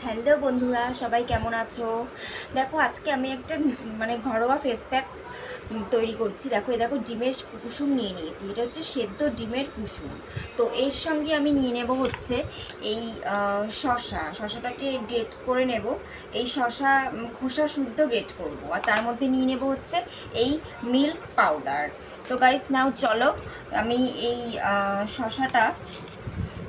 Hello বন্ধুরা, সবাই কেমন আছো? দেখো, আজকে আমি একটা ঘরোয়া ফেস প্যাক তৈরি করছি। দেখো ডিমের কুসুম নিয়ে নিয়েছি। এটা হচ্ছে সেদ্ধ ডিমের কুসুম। তো এর সঙ্গে আমি নিয়ে নেব হচ্ছে এই শশাটাকে গ্রেট করে নেব। এই শশা খোসা শুদ্ধ গ্রেট করব, আর তার মধ্যে নিয়ে নেব হচ্ছে এই মিল্ক পাউডার। তো গাইস, নাও চলো আমি এই শশাটা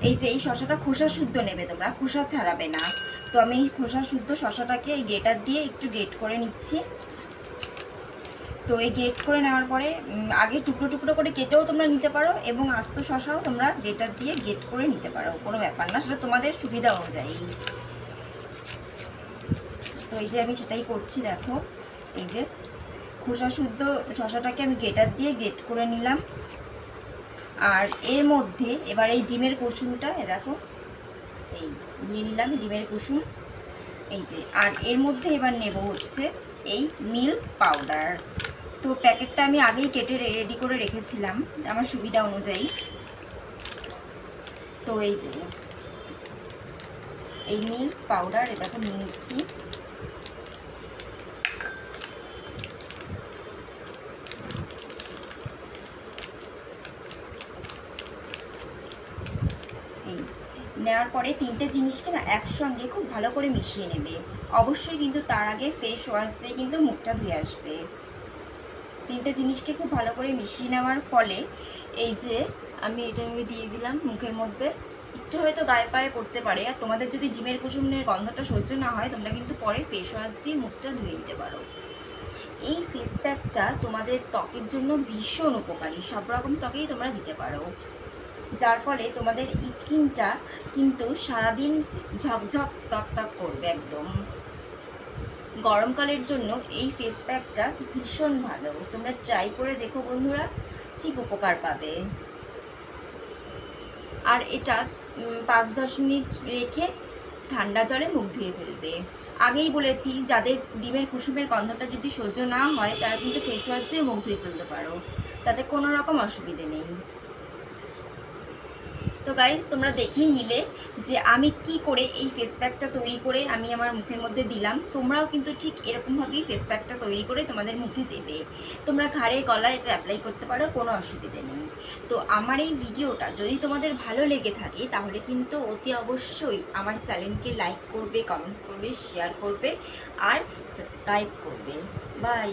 এই শশাটা খোসা শুদ্ধ নেবে, তোমরা খোসা ছাড়াবে না। তো আমি এই খোসা শুদ্ধ শশাটাকে এই গ্রেটার দিয়ে একটু গ্রেট করে নিচ্ছি। তো এই গ্রেট করে নেওয়ার পরে আগে টুকরো টুকরো করে কেটেও তোমরা নিতে পারো, এবং আস্ত শশাও তোমরা গ্রেটার দিয়ে গ্রেট করে নিতে পারো, কোনো ব্যাপার না, সেটা তোমাদের সুবিধা অনুযায়ী। তো এই যে আমি সেটাই করছি। দেখো, এই যে খোসা শুদ্ধ শশাটাকে আমি গ্রেটার দিয়ে গ্রেট করে নিলাম। আর এর মধ্যে এবার এই ডিমের কুসুমটা দেখো এই নিয়ে নিলাম, ডিমের কুসুম। এই যে, আর এর মধ্যে এবার নেব হচ্ছে এই মিল্ক পাউডার। তো প্যাকেটটা আমি আগেই কেটে রেডি করে রেখেছিলাম আমার সুবিধা অনুযায়ী। তো এই যে এই মিল্ক পাউডার দেখো নিয়ে নিচ্ছি। এই নেওয়ার পরে তিনটে জিনিসকে না একসঙ্গে খুব ভালো করে মিশিয়ে নেবে। অবশ্যই কিন্তু তার আগে ফেস ওয়াশ দিয়ে কিন্তু মুখটা ধুয়ে আসবে। তিনটে জিনিসকে খুব ভালো করে মিশিয়ে নেওয়ার ফলে এই যে এটা দিয়ে দিলাম মুখের মধ্যে। একটু হয়তো গায়ে পায়ে পড়তে পারে, আর তোমাদের যদি ডিমের কুসুমের গন্ধটা সহ্য না হয়, তোমরা কিন্তু পরে ফেস ওয়াশ দিয়ে মুখটা ধুয়ে নিতে পারো। এই ফেস প্যাকটা তোমাদের ত্বকের জন্য ভীষণ উপকারী, সব রকম ত্বকেই তোমরা দিতে পারো, যার ফলে তোমাদের স্কিনটা কিন্তু সারাদিন ঝকঝক তকতক করবে একদম। গরমকালের জন্য এই ফেস প্যাকটা ভীষণ ভালো, তোমরা ট্রাই করে দেখো বন্ধুরা, ঠিক উপকার পাবে। আর এটা 5-10 মিনিট রেখে ঠান্ডা জলে মুখ ধুয়ে ফেলবে। আগেই বলেছি, যাদের ডিমের কুসুমের গন্ধটা যদি সহ্য না হয়, তারা কিন্তু ফেস ওয়াশ দিয়ে মুখ ধুয়ে ফেলতে পারো, তাতে কোনো রকম অসুবিধে নেই। তো গাইজ, তোমরা দেখেই নিলে যে আমি কি করে এই ফেস প্যাকটা তৈরি করে আমি আমার মুখের মধ্যে দিলাম। তোমরাও কিন্তু ঠিক এরকমভাবেই ফেস প্যাকটা তৈরি করে তোমাদের মুখে দেবে। তোমরা ঘাড়ে গলায় এটা অ্যাপ্লাই করতে পারো, কোনো অসুবিধে নেই। তো আমার এই ভিডিওটা যদি তোমাদের ভালো লেগে থাকে, তাহলে কিন্তু অতি অবশ্যই আমার চ্যানেলকে লাইক করবে, কমেন্টস করবে, শেয়ার করবে আর সাবস্ক্রাইব করবে। বাই।